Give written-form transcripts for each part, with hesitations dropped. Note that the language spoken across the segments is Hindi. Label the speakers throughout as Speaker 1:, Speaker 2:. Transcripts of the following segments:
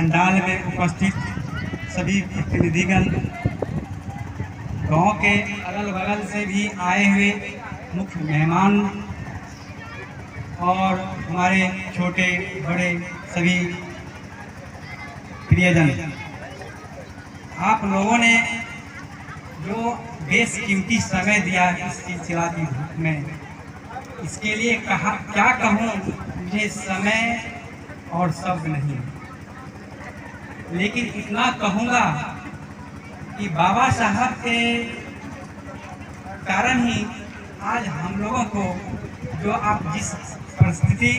Speaker 1: पंडाल में उपस्थित सभी प्रतिनिधिगण, गांव के अगल बगल से भी आए हुए मुख्य मेहमान और हमारे छोटे बड़े सभी प्रियजन, आप लोगों ने जो बेशकीमती समय दिया इस सिलसिला की धूप में, इसके लिए क्या कहूँ, मुझे समय और शब्द नहीं, लेकिन इतना कहूँगा कि बाबा साहब के कारण ही आज हम लोगों को जो आप जिस परिस्थिति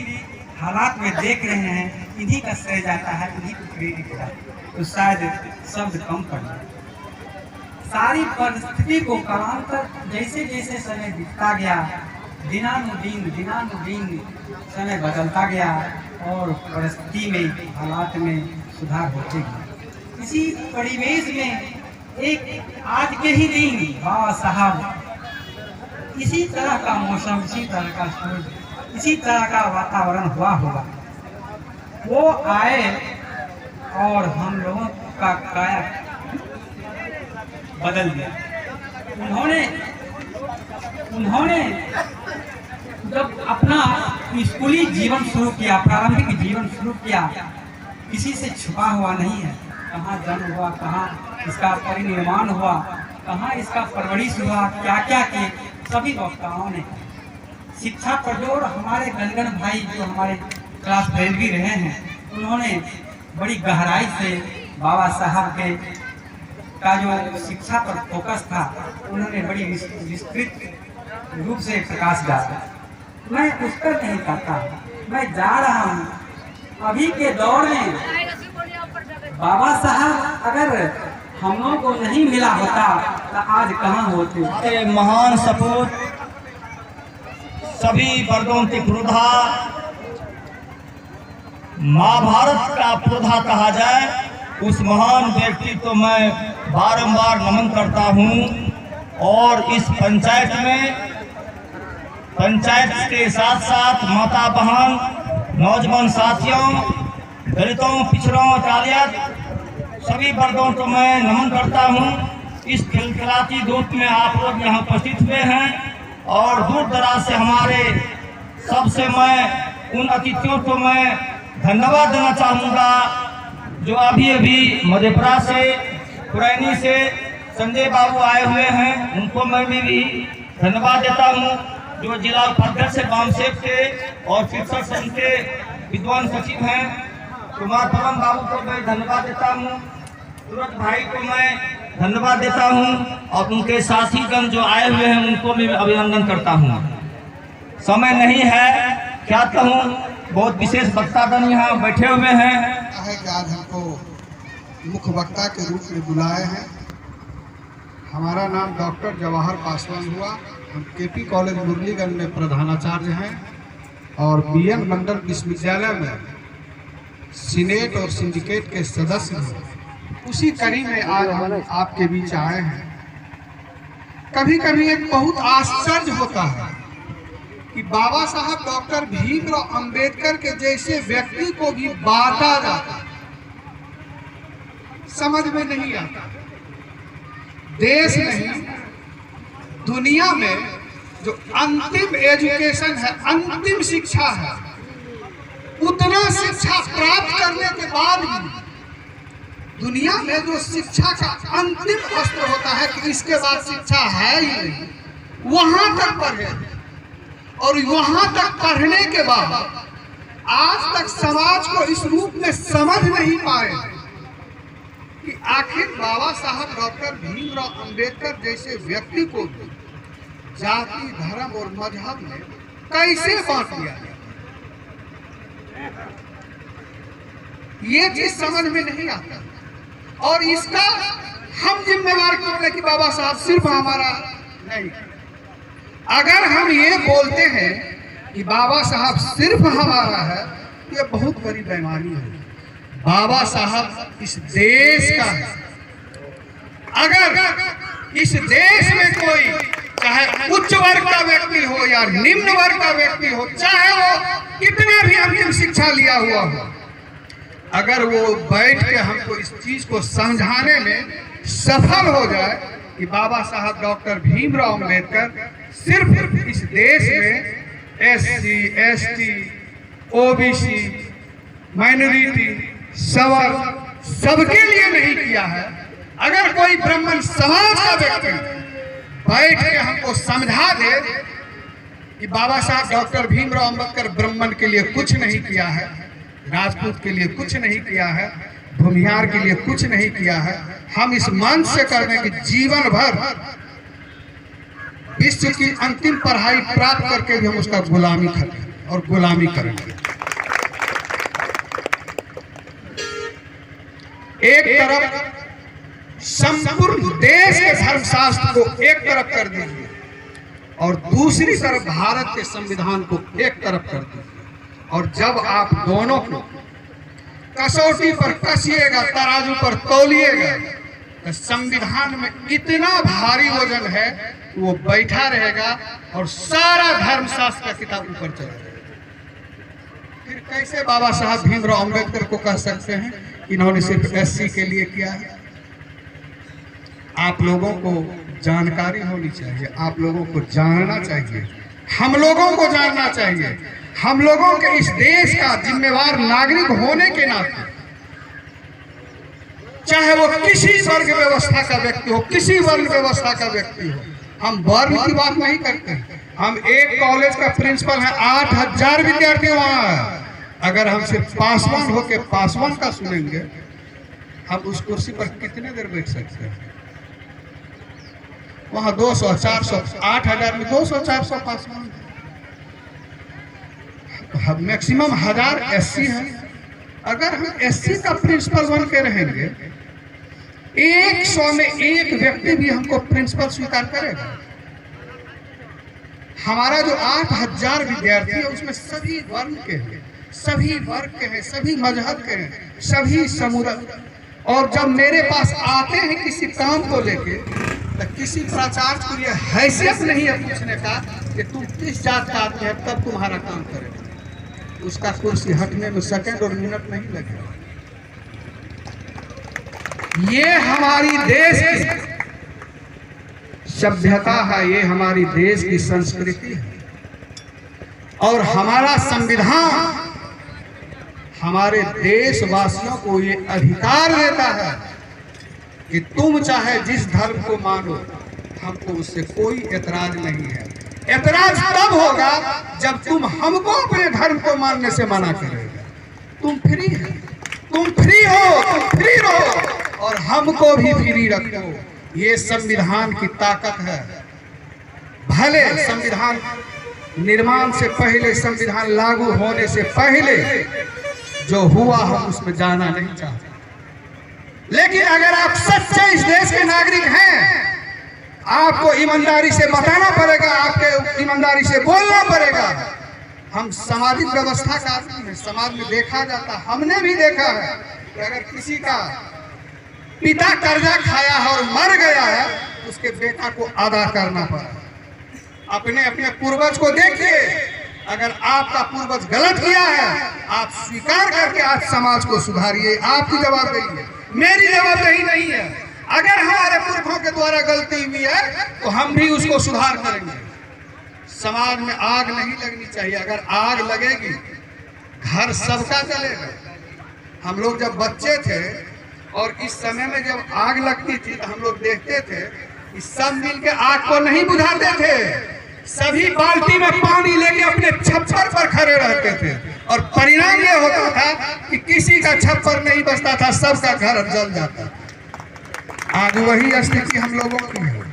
Speaker 1: हालात में देख रहे हैं, इन्हीं का श्रेय जाता है, इन्हीं को क्रेडिट जाता है। तो शायद शब्द कम पड़े। सारी परिस्थिति को कालांतर जैसे जैसे समय बीतता गया, दिनानुदिन समय बदलता गया और परिस्थिति में, हालात में सुधार होते गए। इसी परिवेश में एक आज के ही दिन बाबा साहब, इसी तरह का मौसम, इसी तरह का सूरज, इसी तरह का वातावरण हुआ होगा, वो आए और हम लोगों का काया बदल दिया। उन्होंने जब अपना स्कूली जीवन शुरू किया, प्रारंभिक जीवन शुरू किया, किसी से छुपा हुआ नहीं है। कहाँ जन्म हुआ, कहाँ इसका परिनिर्माण हुआ, कहाँ इसका परवरिश हुआ, क्या क्या किए, सभी वक्ताओं ने शिक्षा पर जोर। हमारे गनगन भाई जो हमारे क्लास फ्रेंड भी रहे हैं, उन्होंने बड़ी गहराई से बाबा साहब के का जो शिक्षा पर फोकस था, उन्होंने बड़ी विस्तृत रूप से प्रकाश डाला। मैं उस पर नहीं करता, मैं जा रहा हूँ। अभी के दौर में बाबा साहब अगर हम लोगों को नहीं मिला होता तो आज कहाँ होते।
Speaker 2: महान सपूत सभी वर्गों के पुरोधा, महाभारत का पुरोधा कहा जाए, उस महान व्यक्ति को मैं बारंबार नमन करता हूं। और इस पंचायत में, पंचायत के साथ साथ माता बहन, नौजवान साथियों, दलितों, पिछड़ों, जालियात सभी वर्गों को मैं नमन करता हूं। इस खिलखिलाती धूप में आप लोग यहाँ उपस्थित हुए हैं और दूर दराज से हमारे सबसे मैं उन अतिथियों को मैं धन्यवाद देना चाहूँगा जो अभी अभी मधेपुरा से, पुरैनी से संजय बाबू आए हुए हैं। उनको मैं भी धन्यवाद देता हूँ। जो जिला उपाध्यक्ष बामसेप के और शिक्षक संघ के विद्वान सचिव हैं कुमार परम बाबू को मैं धन्यवाद देता हूँ। सूरज भाई को मैं धन्यवाद देता हूँ और उनके साथीगण जो आए हुए हैं उनको मैं अभिनंदन करता हूँ। समय नहीं है, क्या कहूँ, बहुत विशेष वक्तागण यहाँ बैठे हुए हैं।
Speaker 3: कि आज हमको मुख्य वक्ता के रूप में बुलाए हैं। हमारा नाम डॉक्टर जवाहर पासवान हुआ। हम केपी कॉलेज मुरलीगंज में प्रधानाचार्य हैं और बीएन मंडल विश्वविद्यालय में सीनेट और सिंडिकेट के सदस्य हैं। उसी कड़ी में आज हम आपके बीच आए हैं। कभी कभी एक बहुत आश्चर्य होता है कि बाबा साहब डॉक्टर भीमराव अंबेडकर के जैसे व्यक्ति को भी बांटा जाता, समझ में नहीं आता। देश नहीं, दुनिया में जो अंतिम एजुकेशन है, अंतिम शिक्षा है, उतना शिक्षा प्राप्त करने के बाद भी दुनिया में जो शिक्षा का अंतिम अस्त्र होता है कि इसके बाद शिक्षा है ही नहीं, वहां तक पढ़े और वहां तक पढ़ने के बाद आज तक समाज को इस रूप में समझ नहीं पाए कि आखिर बाबा साहब डॉक्टर भीमराव अंबेडकर जैसे व्यक्ति को भी जाति, धर्म और मजहब में कैसे बांट दिया गया। ये चीज समझ में नहीं आता और इसका हम जिम्मेवार क्यों है कि बाबा साहब सिर्फ हमारा नहीं। अगर हम ये बोलते हैं कि बाबा साहब सिर्फ हमारा है, ये बहुत बड़ी बेईमानी है। बाबा साहब इस देश का है। अगर इस देश में कोई चाहे उच्च वर्ग का व्यक्ति हो या निम्न वर्ग का व्यक्ति हो, चाहे वो कितना भी अंतिम शिक्षा लिया हुआ हो, अगर वो बैठ के हमको इस चीज को समझाने में सफल हो जाए कि बाबा साहब डॉक्टर भीमराव अंबेडकर सिर्फ इस देश में SC, ST, OBC, minority, Swarg सबके लिए नहीं किया है। अगर कोई ब्राह्मण समाज का व्यक्ति बैठ के हमको समझा दे कि बाबा साहब डॉक्टर भीमराव अंबेडकर ब्राह्मण के लिए कुछ नहीं किया है, राजपूत के लिए कुछ नहीं किया है, भूमिहार के लिए कुछ नहीं किया है, हम इस मंच से कर दें कि जीवन भर विश्व की अंतिम पढ़ाई प्राप्त करके भी हम उसका गुलामी करें और गुलामी करेंगे। एक तरफ संपूर्ण देश के धर्मशास्त्र को एक तरफ कर दीजिए और दूसरी तरफ भारत के संविधान को एक तरफ कर दीजिए, और जब आप दोनों को कसौटी पर कसिएगा, तराजू पर तौलिएगा, तो संविधान में इतना भारी वजन है वो बैठा रहेगा और सारा धर्मशास्त्र का किताब ऊपर चला जाएगा। फिर कैसे बाबा साहब भीमराव अंबेडकर को कह सकते हैं इन्होंने सिर्फ SC के लिए किया है? आप लोगों को जानकारी होनी चाहिए, आप लोगों को जानना चाहिए, हम लोगों को जानना चाहिए। हम लोगों के इस देश का जिम्मेवार नागरिक होने के नाते, चाहे वो किसी वर्ग व्यवस्था का व्यक्ति हो, किसी वर्ण व्यवस्था का व्यक्ति हो, हम वर्ण की बात नहीं करते। हम एक कॉलेज का प्रिंसिपल है, 8000 विद्यार्थी वहां है। अगर हम सिर्फ पासवान होके पासवान का सुनेंगे, हम उस कुर्सी पर कितने देर बैठ सकते हैं? वहां 200, 400, 8000 में 200, 400 पासवान, मैक्सिमम 1000 SC है। अगर हम SC का प्रिंसिपल बन के रहेंगे, 100 में एक व्यक्ति भी हमको प्रिंसिपल स्वीकार करेगा? हमारा जो 8000 विद्यार्थी है उसमें सभी वर्ण के हैं, सभी वर्ग के हैं, सभी मजहब के हैं, सभी समुदाय। और जब मेरे पास आते हैं किसी काम को लेके, तो किसी प्राचार्य को यह हैसियत नहीं है पूछने का कि तुम किस जात का आदमी है, तब तुम्हारा काम करेगा। उसका कुर्सी हटने में सेकंड और मिनट नहीं लगेगा। ये हमारी देश की सभ्यता है, ये हमारी देश की संस्कृति है, और हमारा संविधान हमारे देशवासियों को ये अधिकार देता है कि तुम चाहे जिस धर्म को मानो, हमको उससे कोई एतराज नहीं है। एतराज तब होगा जब तुम हमको अपने धर्म को मानने से मना करेगा। तुम फ्री हो, तुम फ्री हो, तुम फ्री रहो और हमको भी फ्री रखो। ये संविधान की ताकत है। भले संविधान निर्माण से पहले, संविधान लागू होने से पहले जो हुआ हम उसमें जाना नहीं चाहते, लेकिन अगर आप सच्चे इस देश के नागरिक हैं, आपको ईमानदारी से बताना पड़ेगा, आपके ईमानदारी से बोलना पड़ेगा। हम सामाजिक व्यवस्था का आदमी हैं, समाज में देखा जाता, हमने भी देखा है कि अगर किसी का पिता कर्जा खाया है और मर गया है, उसके बेटा को अदा करना पड़ा। अपने अपने पूर्वज को देखिए, अगर आपका पूर्वज गलत किया है, आप स्वीकार करके आज समाज को सुधारिए। आपकी जवाबदेही है, मेरी जवाबदेही नहीं है। अगर हमारे पुरखों के द्वारा गलती हुई है तो हम भी उसको सुधार करेंगे। समाज में आग नहीं लगनी चाहिए। अगर आग लगेगी, घर सबका जलेगा। हम लोग जब बच्चे थे और इस समय में जब आग लगती थी तो हम लोग देखते थे कि सब मिलके आग को नहीं बुझाते थे, सभी बाल्टी में पानी लेके अपने छप्पर पर खड़े रहते थे, और परिणाम ये होता था कि किसी का छप्पर नहीं बचता था, सबका घर जल जाता। आज वही स्थिति हम लोगों की है।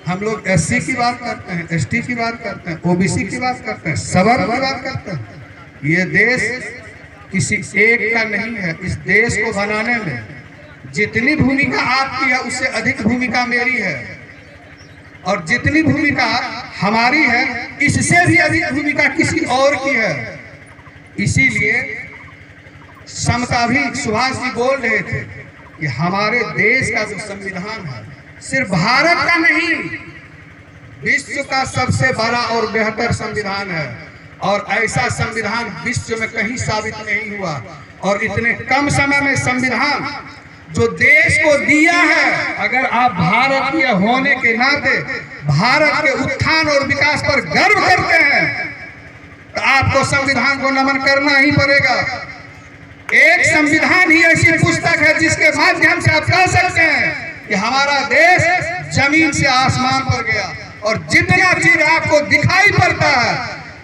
Speaker 3: हम लोग SC की बात करते हैं, ST की बात करते हैं, OBC की बात करते हैं, सवर्ग की बात करते हैं। ये देश किसी एक का नहीं है। इस देश को बनाने में जितनी भूमिका आपकी है उससे अधिक भूमिका मेरी है, और जितनी भूमिका हमारी है इससे भी अधिक भूमिका किसी और की है। इसीलिए समता भी सुभाष जी बोल रहे थे कि हमारे देश का जो संविधान है सिर्फ भारत का नहीं, विश्व का सबसे बड़ा और बेहतर संविधान है, और ऐसा संविधान विश्व में कहीं साबित नहीं हुआ। और इतने कम समय में संविधान जो देश को दिया है, अगर आप भारतीय होने के नाते भारत के उत्थान और विकास पर गर्व करते हैं तो आपको संविधान को नमन करना ही पड़ेगा। एक संविधान ही ऐसी पुस्तक है जिसके माध्यम से आप कह सकते हैं कि हमारा देश जमीन से आसमान पर गया। और जितना चीज आपको दिखाई पड़ता है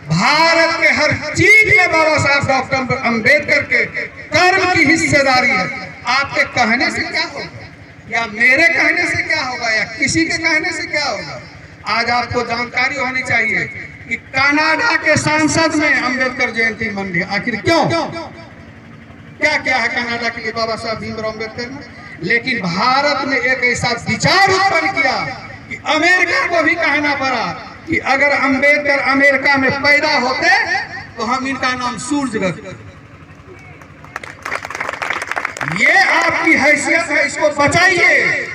Speaker 3: भारत के हर चीज में बाबा साहब डॉक्टर अंबेडकर के कर्म की हिस्सेदारी है। आपके कहने से क्या होगा, या मेरे कहने से क्या होगा, या किसी के कहने से क्या होगा। आज आपको जानकारी होनी चाहिए कि कनाडा के संसद में अंबेडकर जयंती मन रही। आखिर क्यों, क्या क्या है कनाडा के लिए बाबा साहब भीमराव अंबेडकर ने? लेकिन भारत ने एक ऐसा विचार उत्पन्न किया कि अमेरिका को भी कहना पड़ा कि अगर अंबेडकर अमेरिका में पैदा होते तो हम इनका नाम सूर्य रखते। ये आपकी हैसियत है, इसको बचाइए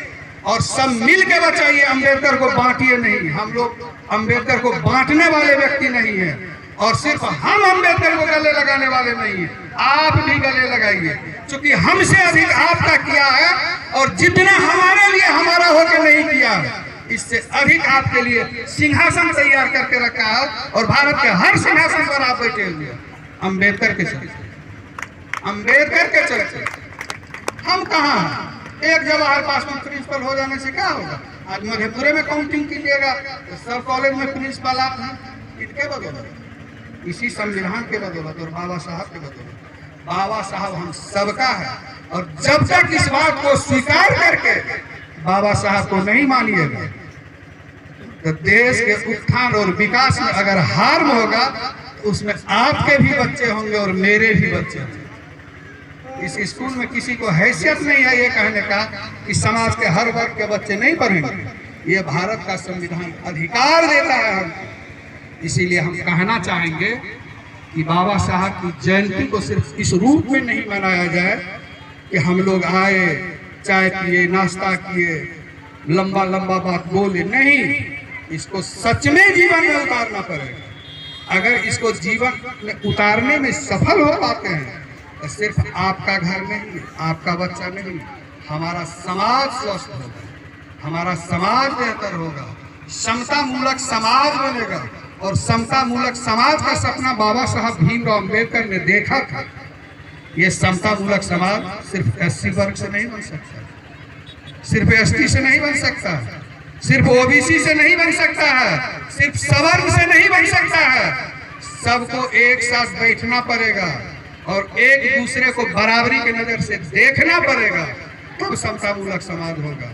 Speaker 3: और सब मिल के बचाइए। अंबेडकर को बांटिए नहीं। हम लोग अंबेडकर को बांटने वाले व्यक्ति नहीं है, और सिर्फ हम अंबेडकर को गले लगाने वाले नहीं है। आप भी गले लगाइए, क्योंकि हमसे अधिक आपका किया है, और जितना हमारे लिए हमारा होकर नहीं किया इससे अधिक आपके लिए सिंहासन तैयार करके रखा है, और भारत के हर सिंहासन पर आप बैठे हुए हैं अंबेडकर के चलते। अंबेडकर के चलते हम कहाँ हैं? एक जवाहर पास में प्रिंसिपल हो जाने से क्या होगा? आज मधेपुरे में काउंटिंग कीजिएगा तो सब कॉलेज में प्रिंसिपल आप हैं। किसके बदौलत? इसी संविधान के बदौलत और बाबा साहब के बदौलत। बाबा साहब हम सबका है, और जब तक इस बात को स्वीकार करके बाबा साहब को नहीं मानिएगा तो देश के उत्थान और विकास में अगर हार्म होगा तो उसमें आपके भी बच्चे होंगे और मेरे भी बच्चे होंगे। इस स्कूल में किसी को हैसियत नहीं है ये कहने का कि समाज के हर वर्ग के बच्चे नहीं पढ़ेंगे। ये भारत का संविधान अधिकार देता है हमको। इसीलिए हम कहना चाहेंगे कि बाबा साहब की जयंती को सिर्फ इस रूप में नहीं मनाया जाए कि हम लोग आए, चाय पिए, नाश्ता किए, लंबा लंबा बात बोले। नहीं, इसको सच में जीवन में उतारना पड़ेगा। अगर इसको जीवन में उतारने में सफल हो पाते हैं तो सिर्फ आपका घर नहीं, आपका बच्चा नहीं, हमारा समाज स्वस्थ होगा, हमारा समाज बेहतर होगा, समता मूलक समाज बनेगा। और समता मूलक समाज का सपना बाबा साहब भीमराव अंबेडकर ने देखा था। ये समता मूलक समाज सिर्फ एससी वर्ग से नहीं बन सकता, सिर्फ एसटी से नहीं बन सकता, सिर्फ ओबीसी से नहीं बन सकता है, सिर्फ सवर्ण से नहीं बन सकता है। सबको एक साथ बैठना पड़ेगा और एक दूसरे को बराबरी की नजर से देखना पड़ेगा, तब समता मूलक समाज होगा।